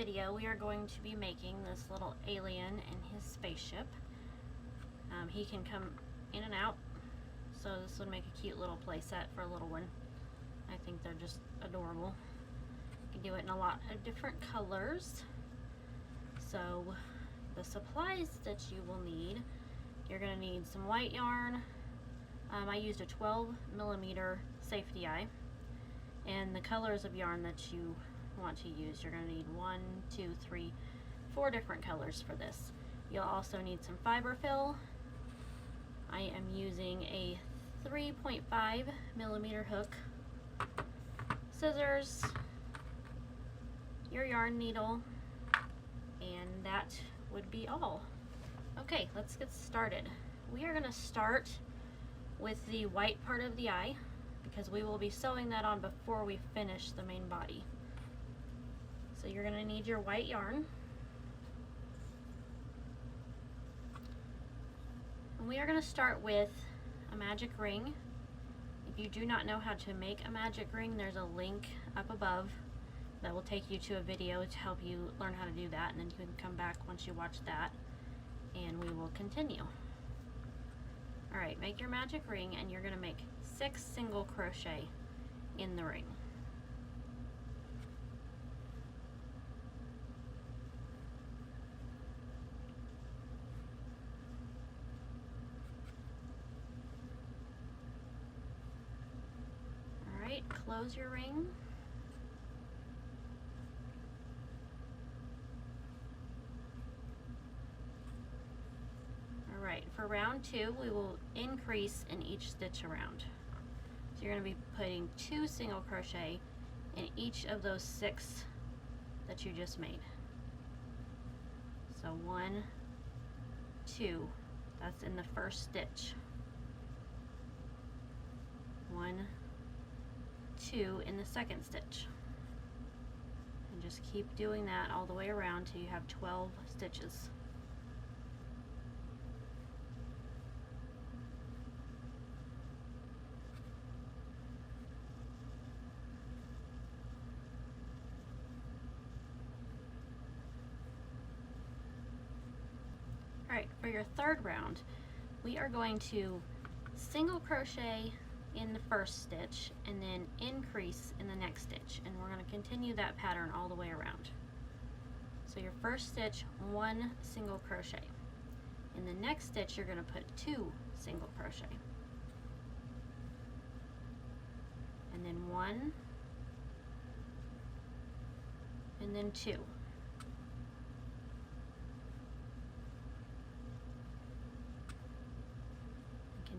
video, we are going to be making this little alien and his spaceship. He can come in and out, so this would make a cute little play set for a little one. I think they're just adorable. You can do it in a lot of different colors. So the supplies that you will need, you're going to need some white yarn. I used a 12mm safety eye. And the colors of yarn that you want to use, you're going to need 1, 2, 3, 4 different colors for this. You'll also need some fiber fill. I am using a 3.5mm hook, scissors, your yarn needle, and that would be all. Okay, let's get started. We are going to start with the white part of the eye, because we will be sewing that on before we finish the main body. So you're going to need your white yarn. And we are going to start with a magic ring. If you do not know how to make a magic ring, there's a link up above that will take you to a video to help you learn how to do that, and then you can come back once you watch that and we will continue. Alright, make your magic ring, and you're going to make 6 single crochet in the ring. Alright, close your ring. Alright, for round 2, we will increase in each stitch around. So you're going to be putting 2 single crochet in each of those 6 that you just made. So 1, 2, that's in the first stitch. 1, 2 in the second stitch. And just keep doing that all the way around till you have 12 stitches. Alright, for your third round, we are going to single crochet in the first stitch and then increase in the next stitch, and we're going to continue that pattern all the way around. So your first stitch, 1 single crochet. In the next stitch, you're going to put 2 single crochet. And then 1, and then 2.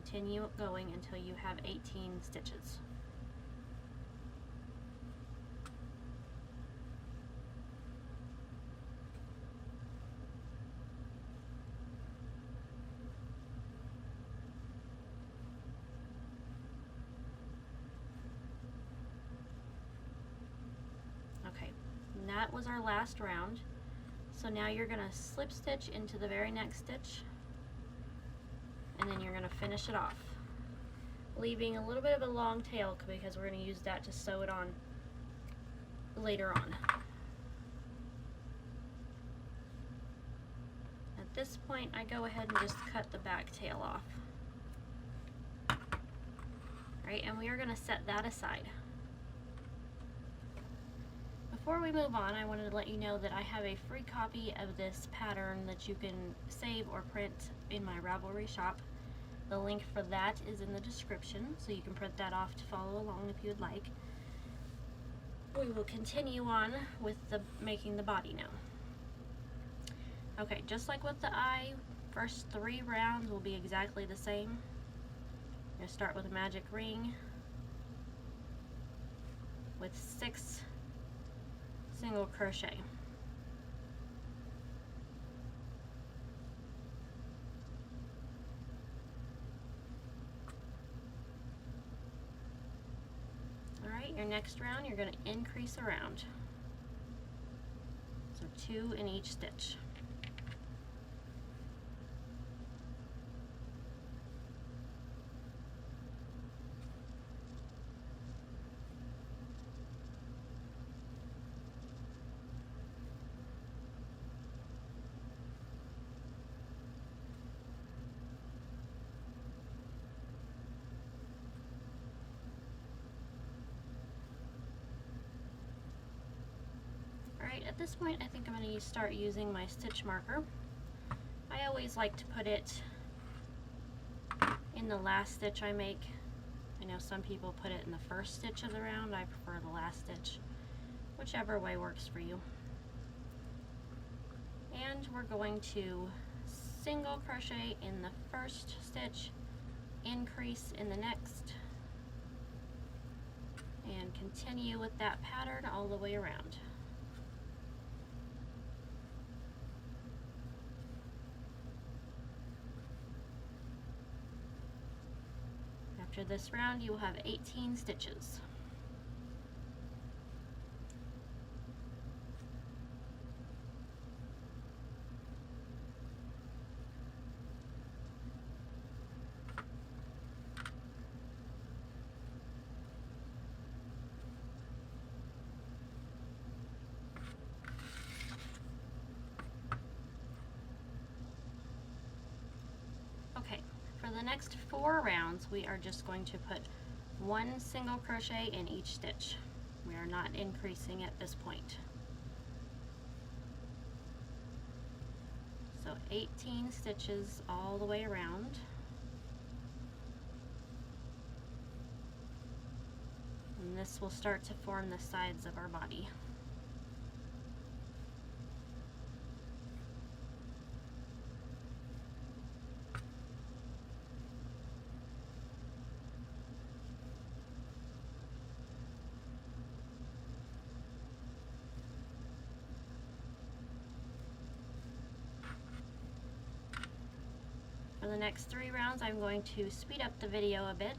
Continue going until you have 18 stitches. Okay, and that was our last round. So now you're going to slip stitch into the very next stitch, and then you're going to finish it off, leaving a little bit of a long tail because we're going to use that to sew it on later on. At this point, I go ahead and just cut the back tail off. Alright, and we are going to set that aside. Before we move on, I wanted to let you know that I have a free copy of this pattern that you can save or print in my Ravelry shop. The link for that is in the description, so you can print that off to follow along if you would like. We will continue on with making the body now. Okay, just like with the eye, first 3 rounds will be exactly the same. I'm going to start with a magic ring with 6 single crochet. Alright, your next round you're going to increase around. So 2 in each stitch. this point, I think I'm going to start using my stitch marker. I always like to put it in the last stitch I make. I know some people put it in the first stitch of the round. I prefer the last stitch, whichever way works for you. And we're going to single crochet in the first stitch, increase in the next, and continue with that pattern all the way around. After this round, you will have 18 stitches. Okay, for the next 4 rounds, we are just going to put 1 single crochet in each stitch. We are not increasing at this point. So 18 stitches all the way around. And this will start to form the sides of our body. For the next 3 rounds, I'm going to speed up the video a bit.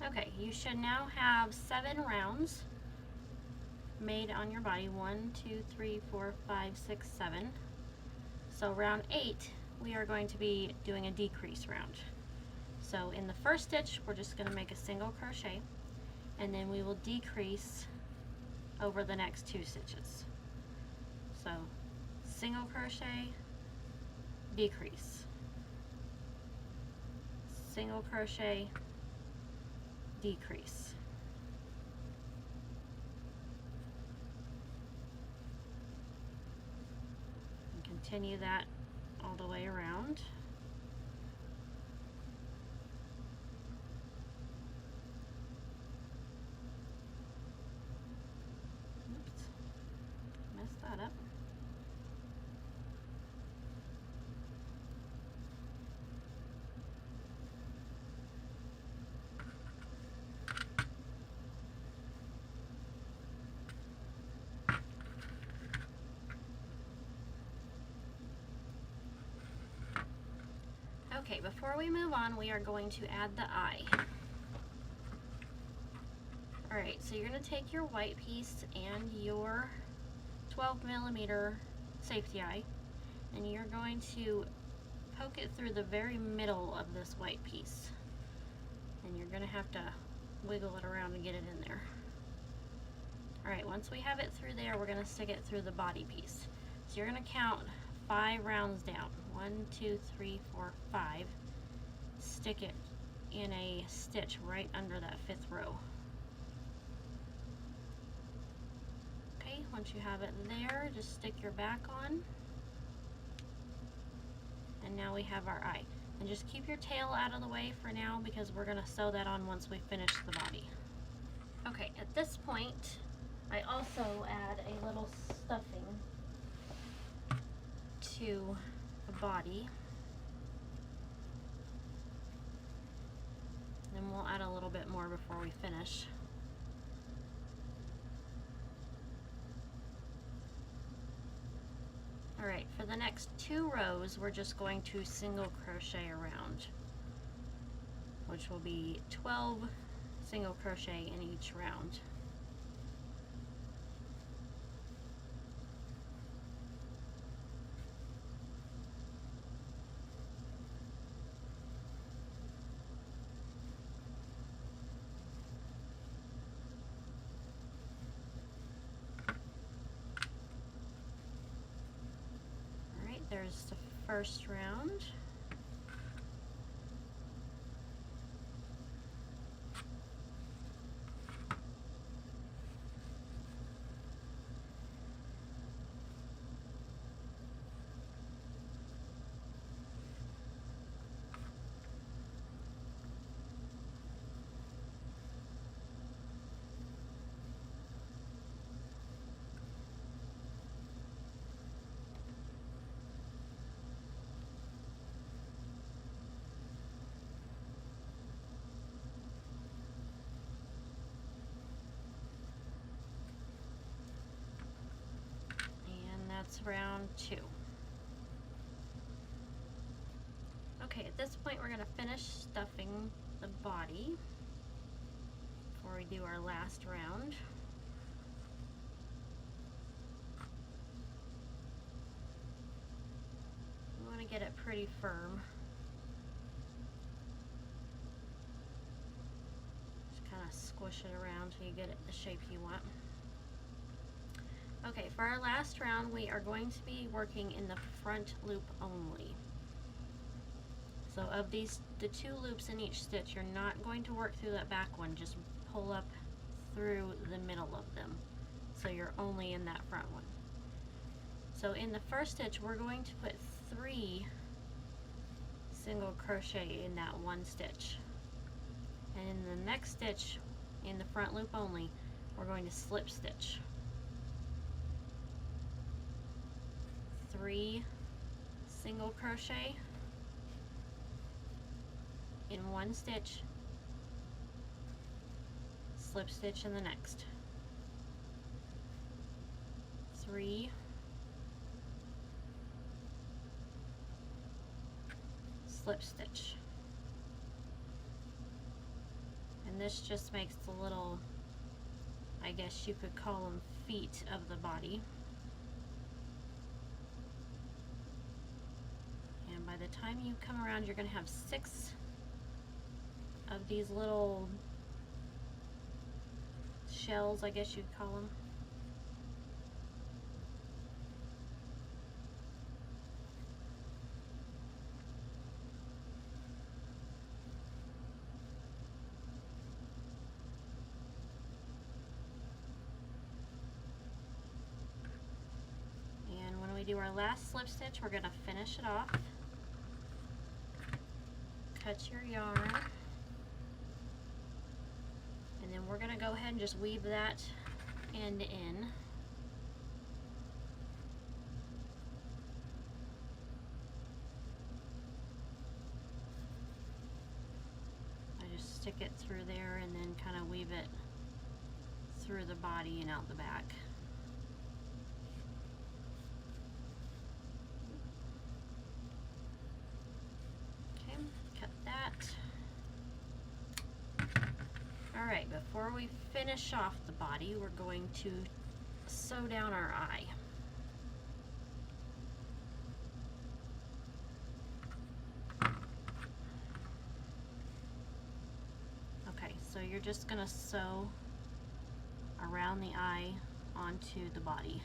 Okay, you should now have 7 rounds made on your body. 1, 2, 3, 4, 5, 6, 7. So round 8, we are going to be doing a decrease round. So in the first stitch, we're just going to make a single crochet, and then we will decrease over the next 2 stitches. So single crochet, decrease, single crochet, decrease. And continue that all the way around. Oops, messed that up. Okay, before we move on, we are going to add the eye. Alright, so you're going to take your white piece and your 12mm safety eye, and you're going to poke it through the very middle of this white piece. And you're going to have to wiggle it around to get it in there. Alright, once we have it through there, we're going to stick it through the body piece. So you're going to count 5 rounds down. 1, 2, 3, 4, 5. Stick it in a stitch right under that 5th row. Okay, once you have it there, just stick your back on. And now we have our eye. And just keep your tail out of the way for now, because we're going to sew that on once we finish the body. Okay, at this point, I also add a little stuffing to the body. And we'll add a little bit more before we finish. Alright, for the next 2 rows, we're just going to single crochet around, which will be 12 single crochet in each round. There's the first round. That's round 2. Okay, at this point we're going to finish stuffing the body before we do our last round. We want to get it pretty firm. Just kind of squish it around till you get it the shape you want. Okay, for our last round, we are going to be working in the front loop only. So of these, the 2 loops in each stitch, you're not going to work through that back one, just pull up through the middle of them. So you're only in that front one. So in the first stitch, we're going to put 3 single crochet in that one stitch. And in the next stitch, in the front loop only, we're going to slip stitch. 3 single crochet in one stitch, slip stitch in the next, 3 slip stitch, and this just makes the little, I guess you could call them, feet of the body. By the time you come around, you're going to have 6 of these little shells, I guess you'd call them. And when we do our last slip stitch, we're going to finish it off. Cut your yarn, and then we're going to go ahead and just weave that end in. I just stick it through there and then kind of weave it through the body and out the back. Alright, before we finish off the body, we're going to sew down our eye. Okay, so you're just going to sew around the eye onto the body.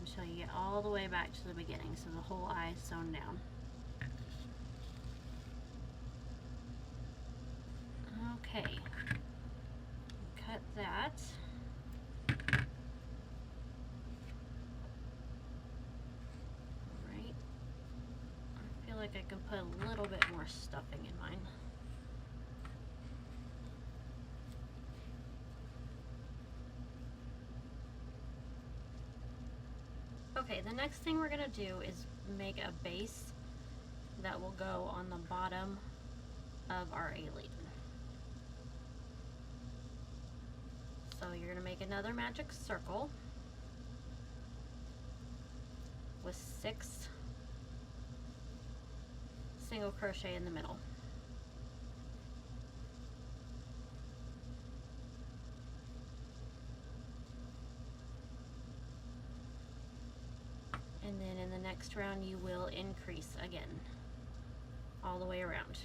Until you get all the way back to the beginning, so the whole eye is sewn down. Okay, cut that. like I can put a little bit more stuffing in mine. Okay, the next thing we're going to do is make a base that will go on the bottom of our alien. So you're going to make another magic circle with 6 single crochet in the middle. And then in the next round you will increase again all the way around.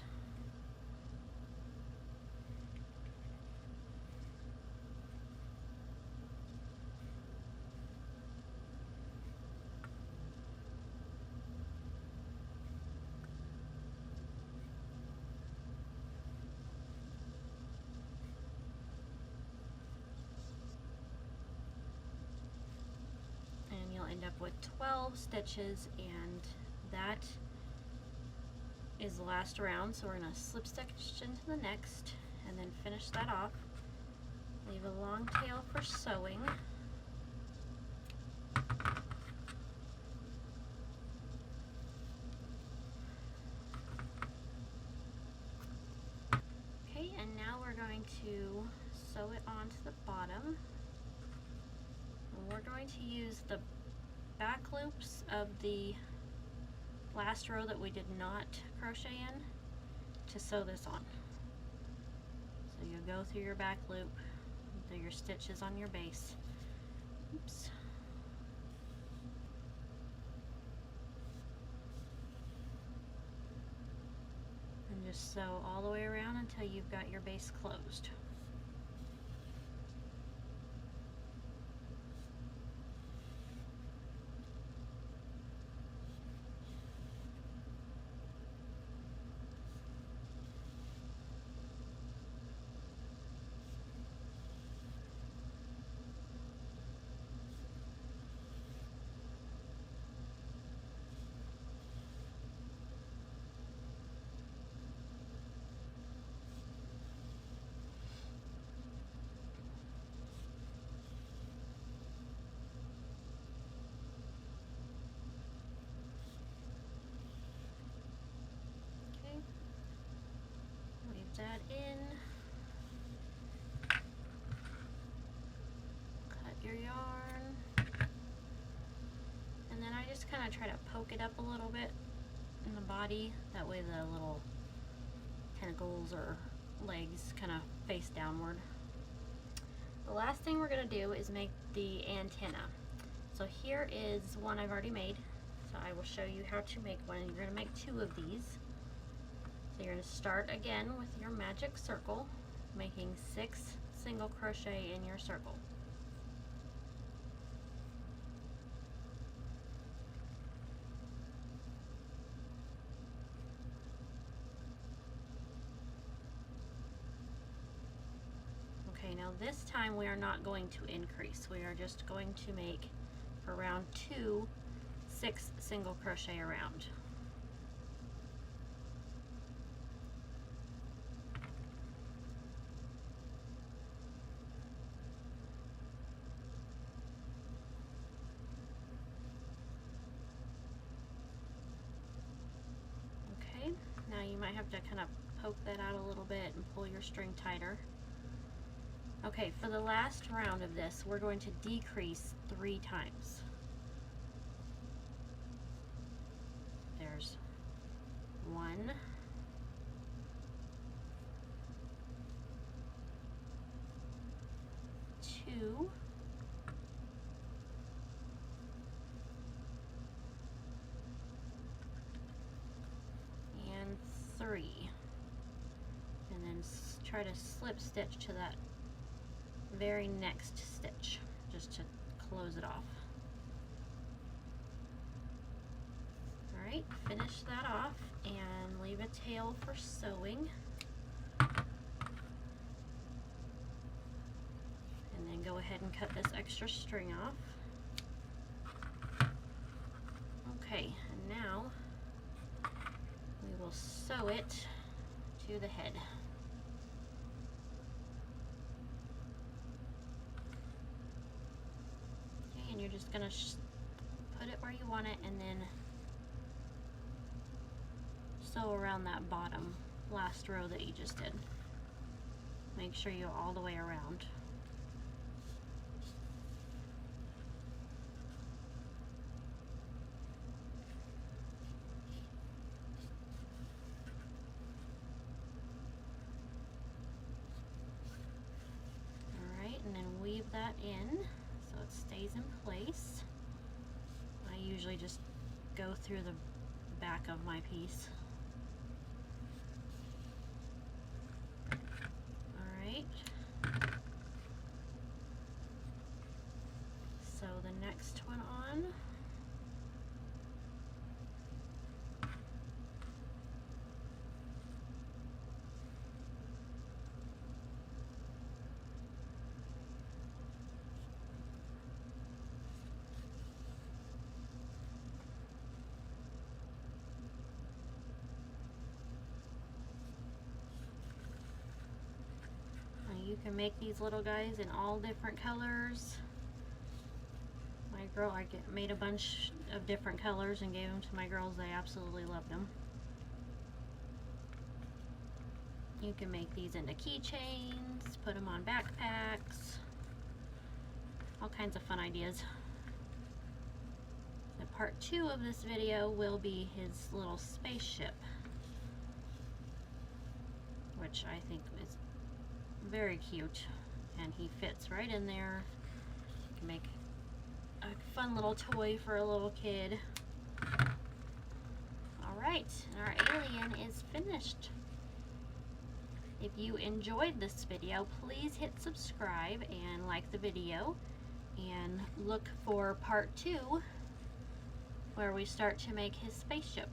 End up with 12 stitches, and that is the last round. So we're going to slip stitch into the next and then finish that off. Leave a long tail for sewing. Okay, and now we're going to sew it onto the bottom. And we're going to use the back loops of the last row that we did not crochet in to sew this on. So you'll go through your back loop, do your stitches on your base. Oops. And just sew all the way around until you've got your base closed. That in, cut your yarn, and then I just kind of try to poke it up a little bit in the body, that way the little tentacles or legs kind of face downward. The last thing we're going to do is make the antenna. So here is one I've already made, so I will show you how to make one. You're going to make 2 of these. So you're going to start again with your magic circle, making 6 single crochet in your circle. Okay, now this time we are not going to increase. We are just going to make, for round 2, 6 single crochet around. Now you might have to kind of poke that out a little bit and pull your string tighter. Okay, for the last round of this, we're going to decrease 3 times. There's 1, 2, and 3, and then try to slip stitch to that very next stitch just to close it off. Alright, finish that off and leave a tail for sewing. And then go ahead and cut this extra string off. Okay, and now sew it to the head. Okay, and you're just gonna put it where you want it, and then sew around that bottom last row that you just did. Make sure you go all the way around. Alright, and then weave that in so it stays in place. I usually just go through the back of my piece. Sew the next one on. You can make these little guys in all different colors. My girl, I made a bunch of different colors and gave them to my girls. They absolutely loved them. You can make these into keychains, put them on backpacks, all kinds of fun ideas. The part 2 of this video will be his little spaceship, which I think is very cute, and he fits right in there. You can make a fun little toy for a little kid. Alright, our alien is finished. If you enjoyed this video, please hit subscribe and like the video, and look for part 2 where we start to make his spaceship.